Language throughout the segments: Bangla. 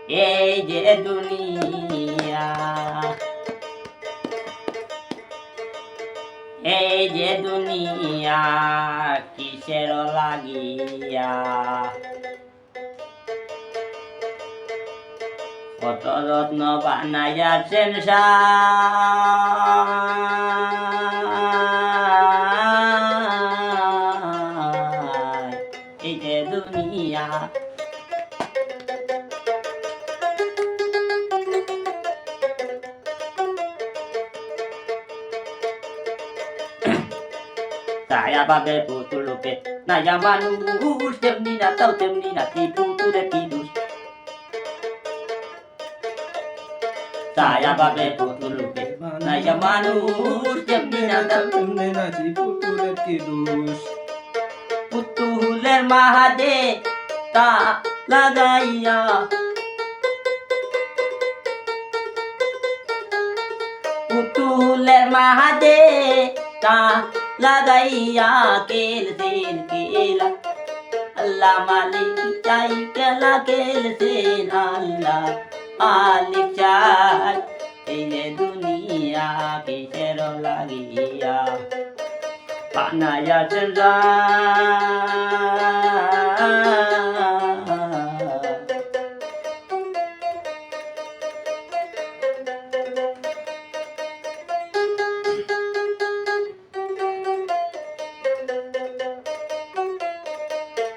এই যে দুনিয়া, এই যে দুনিয়া কিসের লাগিয়া, কত রত্ন বানাইয়াছেন এই যে দুনিয়া। Saya babe putul lupe, naya manus temni na tau temni na ti putu de pidus. Saya babe putul lupe, naya manus temni na tau temni na ti putu de pidus. Putuler mahade ta lagaya, putuler mahade ta lagaiya kelsen kela, Allah malik chai kela kelsen Allah malik chai, ei je dunia kiser lagiya banayacen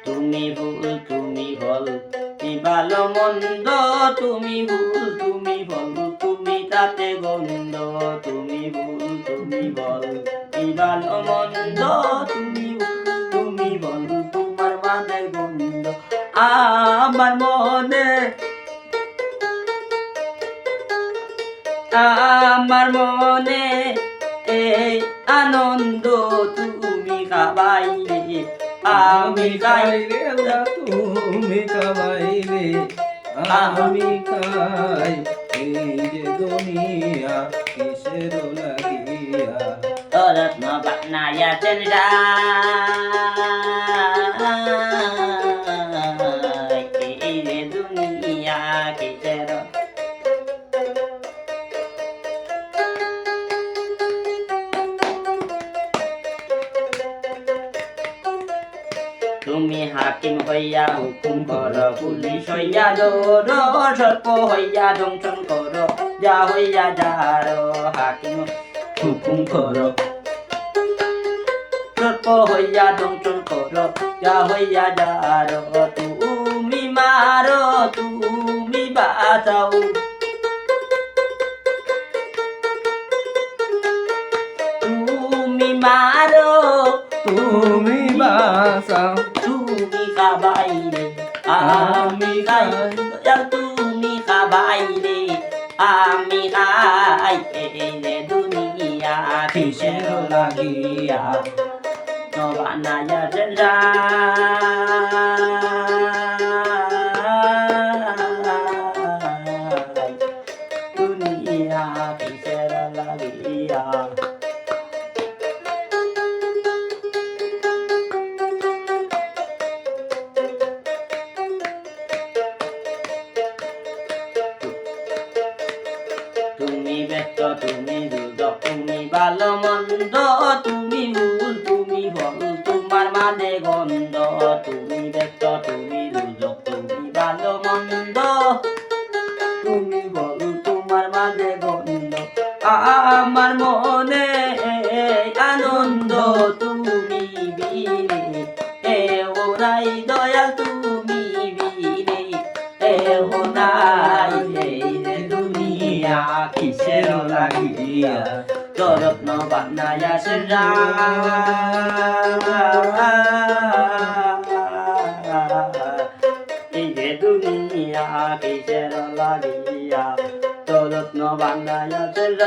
তুমি ভুল তুমি ভুল তুমি ভালো মন্দ, তুমি ভুল তুমি ভুল তুমি তাতে গন্ধ, তুমি ভুল তুমি ভুল তুমি ভালো মন্দ, তুমি ভুল তুমি ভুল তোমার মাঝে গন্ধ। আমার মনে আমার মনে এই আনন্দ তুমি খাবাইলে, আমি খাইলে তুমি খাবাইলে আমি খাই, এই যে দুনিয়া কিসের লাগিয়া, রত্ন বানাইয়াছেন এই যে দুনিয়া কিসের। তুমি হাকিম হইয়া হুকুম কর, পুলিশ হইয়া দৌড়, সর্প হইয়া দংশন কর, যা হইয়া যার হাকিম হুকুম কর, সর্প হইয়া দংশন কর, যা হইয়া যার, তুমি মারো তুমি বাঁচাও, তুমি মারো তুমি বাঁচাও, তুমি খাবাইলে আমি খাই, তুমি খাবাইলে আমি খাই, এই যে দুনিয়া কিসের লাগিয়া বানাইয়াছেন দুনিয়া কিসের লাগিয়া। তুমি ব্যস্ত তুমি দুদক তুমি ভালো মন্দ, তুমি ভুল তুমি ভুল তোমার মাঝে গন্ধ, তুমি ব্যস্ত তুমি দুদক তুমি ভালো মন্দ, তুমি ভুল তোমার মাঝে গন্ধ। আমার মনে আনন্দ তুমি বিনে, এ ওরাই দয়াল তুমি বিনে, এ ওরাই দুনিয়া কিসের লাগিয়া, রত্ন বানাইয়াছেন এই যে দুনিয়া কিসের লাগিয়া, রত্ন বানাইয়াছেন